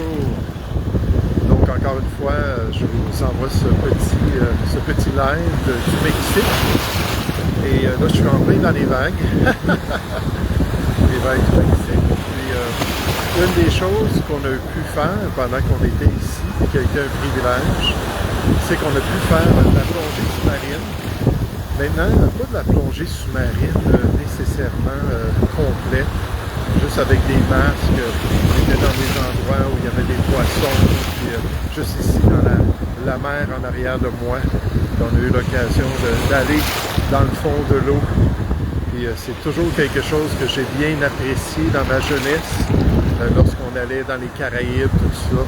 bonjour. Donc encore une fois, je vous envoie ce petit live du Mexique. Et là, je suis en plein dans les vagues. Les vagues du Mexique. Puis, une des choses qu'on a pu faire pendant qu'on était ici, et qui a été un privilège, c'est qu'on a pu faire de la plongée sous-marine. Maintenant, pas de la plongée sous-marine nécessairement complète, juste avec des masques. On était dans des endroits où il y avait des poissons, puis juste ici dans la mer en arrière de moi, on a eu l'occasion d'aller dans le fond de l'eau. Puis c'est toujours quelque chose que j'ai bien apprécié dans ma jeunesse, lorsqu'on allait dans les Caraïbes, tout ça,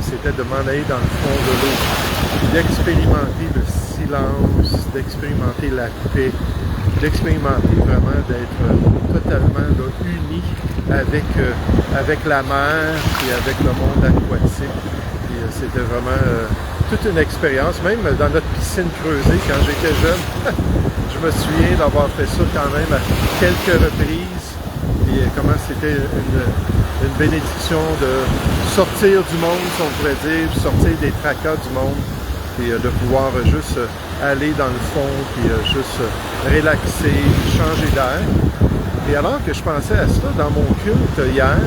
c'était de m'en aller dans le fond de l'eau, d'expérimenter le silence, d'expérimenter la paix, d'expérimenter vraiment d'être totalement là, uni avec la mer et avec le monde aquatique. Puis c'était vraiment toute une expérience, même dans notre piscine creusée quand j'étais jeune. Je me souviens d'avoir fait ça quand même à quelques reprises. Et comment c'était une bénédiction de sortir du monde, si on pourrait dire, sortir des tracas du monde. Et de pouvoir juste aller dans le fond, puis juste relaxer, changer d'air. Et alors que je pensais à ça, dans mon culte hier,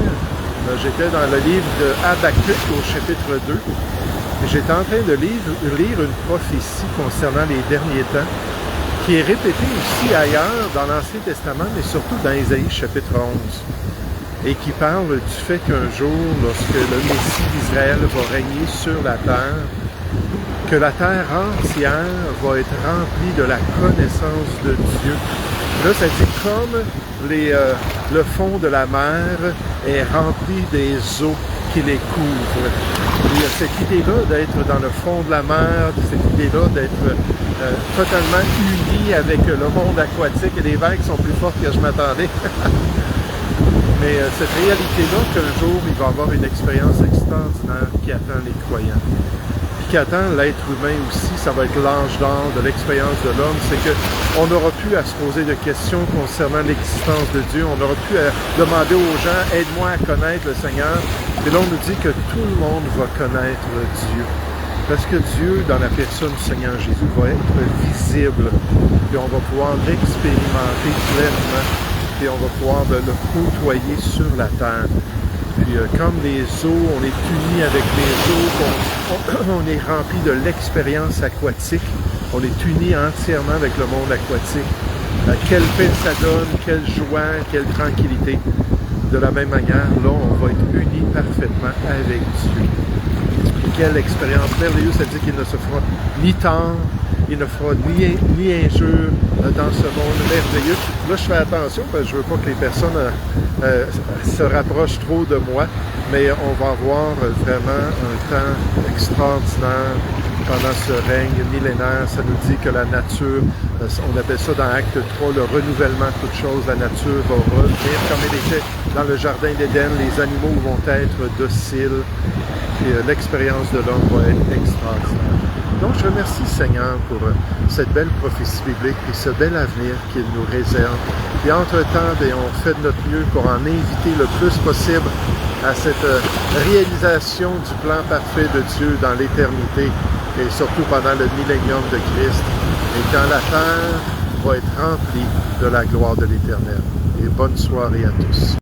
j'étais dans le livre de Habakkuk au chapitre 2, et j'étais en train de lire une prophétie concernant les derniers temps, qui est répétée aussi ailleurs dans l'Ancien Testament, mais surtout dans Ésaïe chapitre 11, et qui parle du fait qu'un jour, lorsque le Messie d'Israël va régner sur la terre, que la terre entière va être remplie de la connaissance de Dieu. Là, ça dit comme le fond de la mer est rempli des eaux qui les couvrent. Il y a cette idée-là d'être dans le fond de la mer, cette idée-là d'être totalement uni avec le monde aquatique, et les vagues sont plus fortes que je m'attendais. Mais cette réalité-là qu'un jour, il va y avoir une expérience extraordinaire qui attend les croyants. Qui attend l'être humain aussi, ça va être l'âge d'or de l'expérience de l'homme, c'est qu'on n'aura plus à se poser de questions concernant l'existence de Dieu, on n'aura plus à demander aux gens « aide-moi à connaître le Seigneur ». Et là, on nous dit que tout le monde va connaître Dieu. Parce que Dieu, dans la personne du Seigneur Jésus, va être visible, et on va pouvoir l'expérimenter pleinement, et on va pouvoir le côtoyer sur la terre. Puis comme les eaux, on est unis avec les eaux, on est rempli de l'expérience aquatique, on est unis entièrement avec le monde aquatique. Quelle paix ça donne, quelle joie, quelle tranquillité. De la même manière, là, on va être unis parfaitement avec Dieu. Et quelle expérience merveilleuse, ça dit qu'il ne se fera ni tort, il ne fera ni injure dans ce monde merveilleux. Là, je fais attention parce que je ne veux pas que les personnes se rapprochent trop de moi, mais on va avoir vraiment un temps extraordinaire pendant ce règne millénaire. Ça nous dit que la nature, on appelle ça dans Acte 3, le renouvellement de toutes choses, la nature va revenir comme elle était dans le jardin d'Éden, les animaux vont être dociles, et l'expérience de l'homme va être extraordinaire. Donc, je remercie le Seigneur pour cette belle prophétie biblique et ce bel avenir qu'il nous réserve. Et entre-temps, on fait de notre mieux pour en inviter le plus possible à cette réalisation du plan parfait de Dieu dans l'éternité et surtout pendant le millénium de Christ. Et quand la terre va être remplie de la gloire de l'Éternel. Et bonne soirée à tous.